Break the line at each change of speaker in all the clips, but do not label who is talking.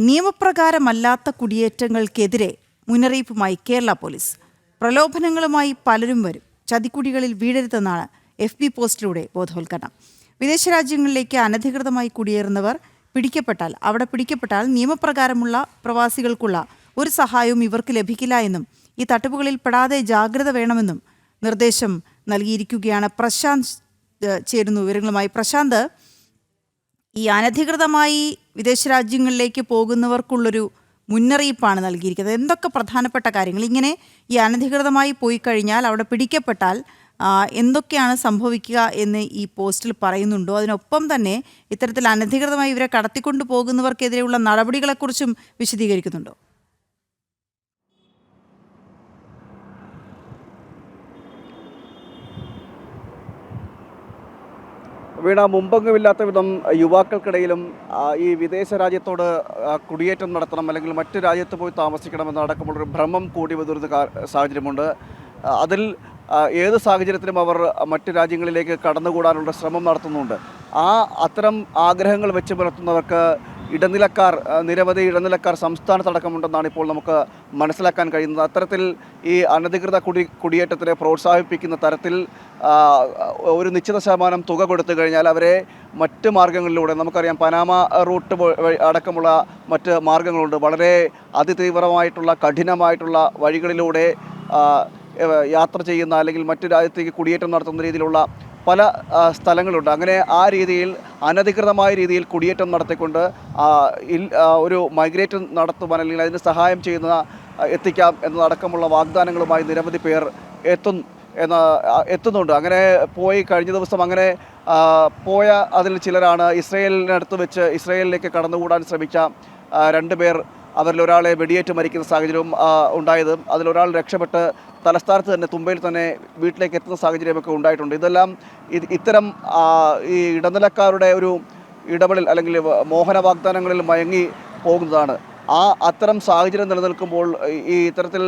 നിയമപ്രകാരമല്ലാത്ത കുടിയേറ്റങ്ങൾക്കെതിരെ മുന്നറിയിപ്പുമായി കേരള പോലീസ്. പ്രലോഭനങ്ങളുമായി പലരും വരും, ചതിക്കുടികളിൽ വീഴരുതെന്നാണ് FB പോസ്റ്റിലൂടെ ബോധവൽക്കരണം. വിദേശ രാജ്യങ്ങളിലേക്ക് അനധികൃതമായി കുടിയേറുന്നവർ പിടിക്കപ്പെട്ടാൽ നിയമപ്രകാരമുള്ള പ്രവാസികൾക്കുള്ള ഒരു സഹായവും ഇവർക്ക് ലഭിക്കില്ല എന്നും ഈ തട്ടിപ്പുകളിൽ പെടാതെ ജാഗ്രത വേണമെന്നും നിർദ്ദേശം നൽകിയിരിക്കുകയാണ്. പ്രശാന്ത് ചേരുന്നു വിവരങ്ങളുമായി. പ്രശാന്ത്, ഈ അനധികൃതമായി വിദേശ രാജ്യങ്ങളിലേക്ക് പോകുന്നവർക്കുള്ളൊരു മുന്നറിയിപ്പാണ് നൽകിയിരിക്കുന്നത്. എന്തൊക്കെ പ്രധാനപ്പെട്ട കാര്യങ്ങൾ, ഇങ്ങനെ ഈ അനധികൃതമായി പോയി കഴിഞ്ഞാൽ അവിടെ പിടിക്കപ്പെട്ടാൽ എന്തൊക്കെയാണ് സംഭവിക്കുക എന്ന് ഈ പോസ്റ്റിൽ പറയുന്നുണ്ടോ? അതിനൊപ്പം തന്നെ ഇത്തരത്തിൽ അനധികൃതമായി ഇവരെ കടത്തിക്കൊണ്ടു പോകുന്നവർക്കെതിരെയുള്ള നടപടികളെക്കുറിച്ചും വിശദീകരിക്കുന്നുണ്ടോ?
വീണ, മുമ്പെങ്ങുമില്ലാത്ത വിധം യുവാക്കൾക്കിടയിലും ഈ വിദേശ രാജ്യത്തോട് കുടിയേറ്റം നടത്തണം അല്ലെങ്കിൽ മറ്റു രാജ്യത്ത് പോയി താമസിക്കണമെന്ന് അടക്കമുള്ളൊരു ഭ്രമം കൂടി വരുന്ന സാഹചര്യമുണ്ട്. അതിൽ ഏത് സാഹചര്യത്തിലും അവർ മറ്റു രാജ്യങ്ങളിലേക്ക് കടന്നുകൂടാനുള്ള ശ്രമം നടത്തുന്നുണ്ട്. അത്തരം ആഗ്രഹങ്ങൾ വെച്ച് പുലർത്തുന്നവർക്ക് നിരവധി ഇടനിലക്കാർ സംസ്ഥാനത്തടക്കമുണ്ടെന്നാണ് ഇപ്പോൾ നമുക്ക് മനസ്സിലാക്കാൻ കഴിയുന്നത്. അത്തരത്തിൽ ഈ അനധികൃത കുടിയേറ്റത്തിനെ പ്രോത്സാഹിപ്പിക്കുന്ന തരത്തിൽ ഒരു നിശ്ചിത ശതമാനം തുക കൊടുത്തു കഴിഞ്ഞാൽ അവരെ മറ്റ് മാർഗങ്ങളിലൂടെ, നമുക്കറിയാം പനാമ റൂട്ട് അടക്കമുള്ള മറ്റ് മാർഗങ്ങളുണ്ട്, വളരെ അതിതീവ്രമായിട്ടുള്ള കഠിനമായിട്ടുള്ള വഴികളിലൂടെ യാത്ര ചെയ്യുന്ന അല്ലെങ്കിൽ മറ്റു രാജ്യത്തേക്ക് കുടിയേറ്റം നടത്തുന്ന രീതിയിലുള്ള പല സ്ഥലങ്ങളുണ്ട്. അങ്ങനെ ആ രീതിയിൽ അനധികൃതമായ രീതിയിൽ കുടിയേറ്റം നടത്തിക്കൊണ്ട് ഒരു മൈഗ്രേറ്റ് നടത്തുവാൻ അല്ലെങ്കിൽ അതിന് സഹായം എത്തിക്കാം എന്നതടക്കമുള്ള വാഗ്ദാനങ്ങളുമായി നിരവധി പേർ എത്തുന്നുണ്ട്. അങ്ങനെ പോയി കഴിഞ്ഞ ദിവസം അങ്ങനെ പോയ അതിൽ ചിലരാണ് ഇസ്രയേലിനടുത്ത് വെച്ച് ഇസ്രയേലിലേക്ക് കടന്നുകൂടാൻ ശ്രമിച്ച 2 പേർ, അവരിലൊരാളെ വെടിയേറ്റ് മരിക്കുന്ന സാഹചര്യവും ഉണ്ടായത്. അതിലൊരാൾ രക്ഷപ്പെട്ട് തലസ്ഥാനത്ത് തന്നെ തുമ്പയിൽ തന്നെ വീട്ടിലേക്ക് എത്തുന്ന സാഹചര്യമൊക്കെ ഉണ്ടായിട്ടുണ്ട്. ഇതെല്ലാം ഇത്തരം ഈ ഇടനിലക്കാരുടെ ഒരു ഇടപെടൽ അല്ലെങ്കിൽ മോഹന വാഗ്ദാനങ്ങളിൽ മയങ്ങി പോകുന്നതാണ്. അത്തരം സാഹചര്യം നിലനിൽക്കുമ്പോൾ ഈ ഇത്തരത്തിൽ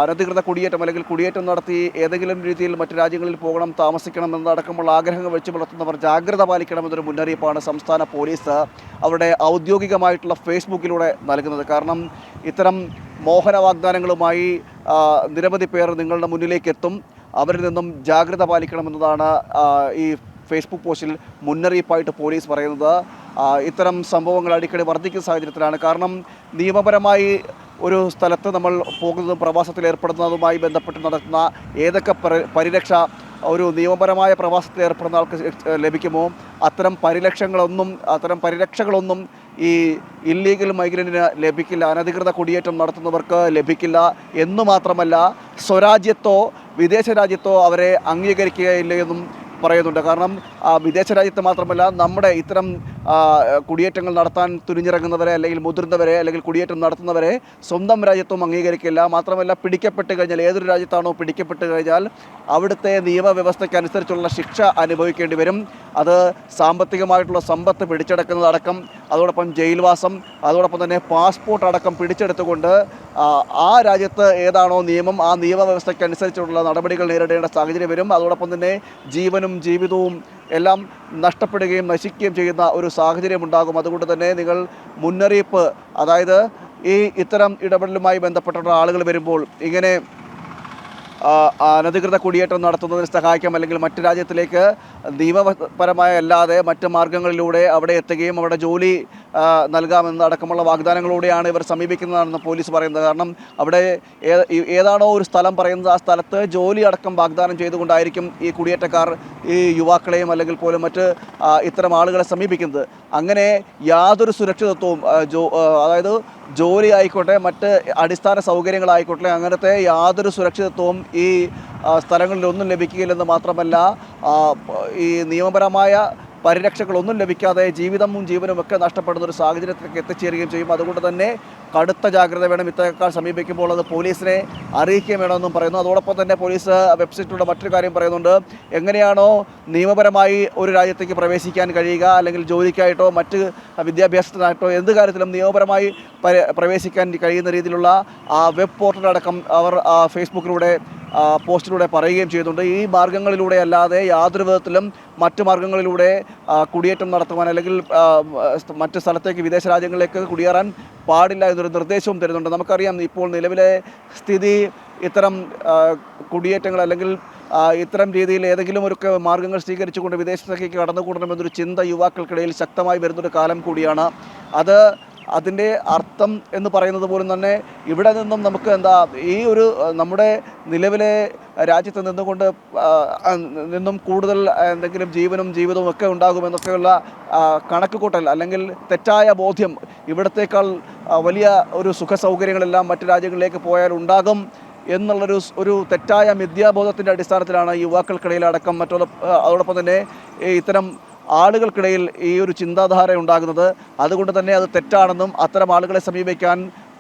അനധികൃത കുടിയേറ്റം അല്ലെങ്കിൽ കുടിയേറ്റം നടത്തി ഏതെങ്കിലും രീതിയിൽ മറ്റു രാജ്യങ്ങളിൽ പോകണം, താമസിക്കണം എന്നതടക്കമുള്ള ആഗ്രഹങ്ങൾ വെച്ച് പുലർത്തുന്നവർ ജാഗ്രത പാലിക്കണമെന്നൊരു മുന്നറിയിപ്പാണ് സംസ്ഥാന പോലീസ് അവരുടെ ഔദ്യോഗികമായിട്ടുള്ള ഫേസ്ബുക്കിലൂടെ നൽകുന്നത്. കാരണം ഇത്തരം മോഹന വാഗ്ദാനങ്ങളുമായി നിരവധി പേർ നിങ്ങളുടെ മുന്നിലേക്ക് എത്തും. അവരിൽ നിന്നും ജാഗ്രത പാലിക്കണമെന്നതാണ് ഈ ഫേസ്ബുക്ക് പോസ്റ്റിൽ മുന്നറിയിപ്പായിട്ട് പോലീസ് പറയുന്നത്. ഇത്തരം സംഭവങ്ങൾ അടിക്കടി വർദ്ധിക്കുന്ന സാഹചര്യത്തിലാണ്. കാരണം നിയമപരമായി ഒരു സ്ഥലത്ത് നമ്മൾ പോകുന്നതും പ്രവാസത്തിൽ ഏർപ്പെടുന്നതുമായി ബന്ധപ്പെട്ട് നടത്തുന്ന ഏതൊക്കെ പരിരക്ഷ ഒരു നിയമപരമായ പ്രവാസത്തിൽ ഏർപ്പെടുന്ന ആൾക്ക് ലഭിക്കുമോ അത്തരം പരിരക്ഷകളൊന്നും ഈ ഇല്ലീഗൽ മൈഗ്രൻറ്റിന് ലഭിക്കില്ല, അനധികൃത കുടിയേറ്റം നടത്തുന്നവർക്ക് ലഭിക്കില്ല. എന്നു മാത്രമല്ല, സ്വരാജ്യത്തോ വിദേശ രാജ്യത്തോ അവരെ അംഗീകരിക്കുകയില്ലെന്നും പറയുന്നുണ്ട്. കാരണം വിദേശ രാജ്യത്ത് മാത്രമല്ല, നമ്മുടെ ഇത്തരം കുടിയേറ്റങ്ങൾ നടത്താൻ തുനിഞ്ഞിറങ്ങുന്നവരെ അല്ലെങ്കിൽ മുതിർന്നവരെ അല്ലെങ്കിൽ കുടിയേറ്റം നടത്തുന്നവരെ സ്വന്തം രാജ്യത്തും അംഗീകരിക്കില്ല. മാത്രമല്ല, പിടിക്കപ്പെട്ട് കഴിഞ്ഞാൽ ഏതൊരു രാജ്യത്താണോ പിടിക്കപ്പെട്ട് കഴിഞ്ഞാൽ അവിടുത്തെ നിയമവ്യവസ്ഥയ്ക്കനുസരിച്ചുള്ള ശിക്ഷ അനുഭവിക്കേണ്ടി വരും. അത് സാമ്പത്തികമായിട്ടുള്ള സമ്പത്ത് പിടിച്ചെടുക്കുന്നതടക്കം, അതോടൊപ്പം ജയിൽവാസം, അതോടൊപ്പം തന്നെ പാസ്പോർട്ട് അടക്കം പിടിച്ചെടുത്തുകൊണ്ട് ആ രാജ്യത്ത് ഏതാണോ നിയമം ആ നിയമവ്യവസ്ഥയ്ക്കനുസരിച്ചുള്ള നടപടികൾ നേരിടേണ്ട സാഹചര്യം വരും. അതോടൊപ്പം തന്നെ ജീവനും ജീവിതവും എല്ലാം നഷ്ടപ്പെടുകയും നശിക്കുകയും ചെയ്യുന്ന ഒരു സാഹചര്യം ഉണ്ടാകും. അതുകൊണ്ട് തന്നെ നിങ്ങൾ മുന്നറിയിപ്പ്, അതായത് ഇത്തരം ഇടപെടലുമായി ബന്ധപ്പെട്ടുള്ള ആളുകൾ വരുമ്പോൾ ഇങ്ങനെ അനധികൃത കുടിയേറ്റം നടത്തുന്നതിന് സഹായിക്കാം അല്ലെങ്കിൽ മറ്റു രാജ്യത്തിലേക്ക് നിയമപരമായ അല്ലാതെ മറ്റ് മാർഗങ്ങളിലൂടെ അവിടെ എത്തുകയും അവിടെ ജോലി നൽകാമെന്നടക്കമുള്ള വാഗ്ദാനങ്ങളോടെയാണ് ഇവർ സമീപിക്കുന്നതാണെന്ന് പോലീസ് പറയുന്നത്. കാരണം അവിടെ ഏതാണോ ഒരു സ്ഥലം പറയുന്നത് ആ സ്ഥലത്ത് ജോലി അടക്കം വാഗ്ദാനം ചെയ്തുകൊണ്ടായിരിക്കും ഈ കുടിയേറ്റക്കാർ ഈ യുവാക്കളെയും അല്ലെങ്കിൽ പോലും മറ്റ് ഇത്തരം ആളുകളെ സമീപിക്കുന്നത്. അങ്ങനെ യാതൊരു സുരക്ഷിതത്വവും അതായത് ജോലി ആയിക്കോട്ടെ മറ്റ് അടിസ്ഥാന സൗകര്യങ്ങളായിക്കോട്ടെ അങ്ങനത്തെ യാതൊരു സുരക്ഷിതത്വവും ഈ സ്ഥലങ്ങളിലൊന്നും ലഭിക്കുകയില്ലെന്ന് മാത്രമല്ല, ഈ നിയമപരമായ പരിരക്ഷകളൊന്നും ലഭിക്കാതെ ജീവിതവും ജീവനും ഒക്കെ നഷ്ടപ്പെടുന്ന ഒരു സാഹചര്യത്തിലേക്ക് എത്തിച്ചേരുകയും ചെയ്യും. അതുകൊണ്ട് തന്നെ കടുത്ത ജാഗ്രത വേണം. ഇത്തരക്കാർ സമീപിക്കുമ്പോൾ അത് പോലീസിനെ അറിയിക്കുകയും വേണമെന്നും പറയുന്നു. അതോടൊപ്പം തന്നെ പോലീസ് വെബ്സൈറ്റിലൂടെ മറ്റൊരു കാര്യം പറയുന്നുണ്ട്. എങ്ങനെയാണോ നിയമപരമായി ഒരു രാജ്യത്തേക്ക് പ്രവേശിക്കാൻ കഴിയുക അല്ലെങ്കിൽ ജോലിക്കായിട്ടോ മറ്റ് വിദ്യാഭ്യാസത്തിനായിട്ടോ എന്ത് കാര്യത്തിലും നിയമപരമായി പ്രവേശിക്കാൻ കഴിയുന്ന രീതിയിലുള്ള വെബ് പോർട്ടലടക്കം അവർ ഫേസ്ബുക്കിലൂടെ പോസ്റ്റിലൂടെ പറയുകയും ചെയ്യുന്നുണ്ട്. ഈ മാർഗങ്ങളിലൂടെ അല്ലാതെ യാതൊരു വിധത്തിലും മറ്റ് മാർഗങ്ങളിലൂടെ കുടിയേറ്റം നടത്തുവാൻ അല്ലെങ്കിൽ മറ്റ് സ്ഥലത്തേക്ക് വിദേശ രാജ്യങ്ങളിലേക്ക് കുടിയേറാൻ പാടില്ല എന്നൊരു നിർദ്ദേശവും തരുന്നുണ്ട്. നമുക്കറിയാം ഇപ്പോൾ നിലവിലെ സ്ഥിതി ഇത്തരം കുടിയേറ്റങ്ങൾ അല്ലെങ്കിൽ ഇത്തരം രീതിയിൽ ഏതെങ്കിലും ഒരു മാർഗ്ഗങ്ങൾ സ്വീകരിച്ചുകൊണ്ട് വിദേശത്തേക്ക് കടന്നുകൂടണമെന്നൊരു ചിന്ത യുവാക്കൾക്കിടയിൽ ശക്തമായി വരുന്നൊരു കാലം കൂടിയാണ്. അതിൻ്റെ അർത്ഥം എന്ന് പറയുന്നത് പോലും തന്നെ ഇവിടെ നിന്നും നമുക്ക് ഈ ഒരു നമ്മുടെ നിലവിലെ രാജ്യത്ത് നിന്നും കൂടുതൽ എന്തെങ്കിലും ജീവനും ജീവിതവും ഒക്കെ ഉണ്ടാകുമെന്നൊക്കെയുള്ള കണക്കുകൂട്ടൽ അല്ലെങ്കിൽ തെറ്റായ ബോധ്യം ഇവിടത്തേക്കാൾ വലിയ ഒരു സുഖ സൗകര്യങ്ങളെല്ലാം മറ്റു രാജ്യങ്ങളിലേക്ക് പോയാൽ ഉണ്ടാകും എന്നുള്ളൊരു തെറ്റായ മിഥ്യാബോധത്തിൻ്റെ അടിസ്ഥാനത്തിലാണ് യുവാക്കൾക്കിടയിൽ അടക്കം അതോടൊപ്പം തന്നെ ഇത്തരം ആളുകൾക്കിടയിൽ ഈ ഒരു ചിന്താധാര ഉണ്ടാകുന്നത്. അതുകൊണ്ട് തന്നെ അത് തെറ്റാണെന്നും അത്തരം ആളുകളെ സമീപിക്കാൻ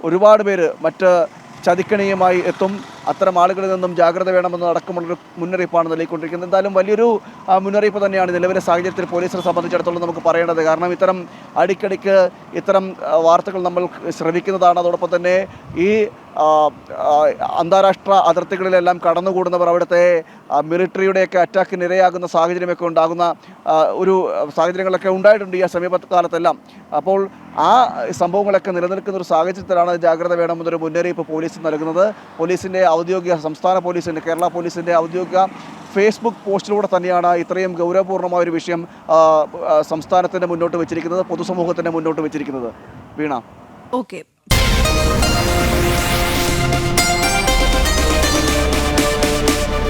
ഒരുപാട് പേര് മറ്റ് ചതിക്കണിയുമായി എത്തും. അത്തരം ആളുകളിൽ നിന്നും ജാഗ്രത വേണമെന്ന് അടക്കമുള്ളൊരു മുന്നറിയിപ്പാണ് നൽകിക്കൊണ്ടിരിക്കുന്നത്. എന്തായാലും വലിയൊരു മുന്നറിയിപ്പ് തന്നെയാണ് നിലവിലെ സാഹചര്യത്തിൽ പോലീസിനെ സംബന്ധിച്ചിടത്തോളം നമുക്ക് പറയേണ്ടത്. കാരണം ഇത്തരം അടിക്കടിക്ക് ഇത്തരം വാർത്തകൾ നമ്മൾ ശ്രവിക്കുന്നതാണ്. അതോടൊപ്പം തന്നെ ഈ അന്താരാഷ്ട്ര അതിർത്തികളിലെല്ലാം കടന്നുകൂടുന്നവർ അവിടുത്തെ മിലിറ്ററിയുടെയൊക്കെ അറ്റാക്കിന് ഇരയാകുന്ന സാഹചര്യമൊക്കെ ഉണ്ടാകുന്ന ഒരു സാഹചര്യങ്ങളൊക്കെ ഉണ്ടായിട്ടുണ്ട് ഈ സമീപകാലത്തെല്ലാം. അപ്പോൾ ആ സംഭവങ്ങളൊക്കെ നിലനിൽക്കുന്ന ഒരു സാഹചര്യത്തിലാണ് ജാഗ്രത വേണമെന്നൊരു മുന്നറിയിപ്പ് പോലീസ് നൽകുന്നത്. പോലീസിൻ്റെ ഔദ്യോഗിക സംസ്ഥാന പോലീസിൻ്റെ കേരള പോലീസിൻ്റെ ഔദ്യോഗിക ഫേസ്ബുക്ക് പോസ്റ്റിലൂടെ തന്നെയാണ് ഇത്രയും ഗൗരവപൂർണ്ണമായ ഒരു വിഷയം സംസ്ഥാനത്തിൻ്റെ മുന്നോട്ട് വെച്ചിരിക്കുന്നത്, പൊതുസമൂഹത്തിൻ്റെ മുന്നോട്ട് വെച്ചിരിക്കുന്നത്. വീണ.
ഓക്കെ.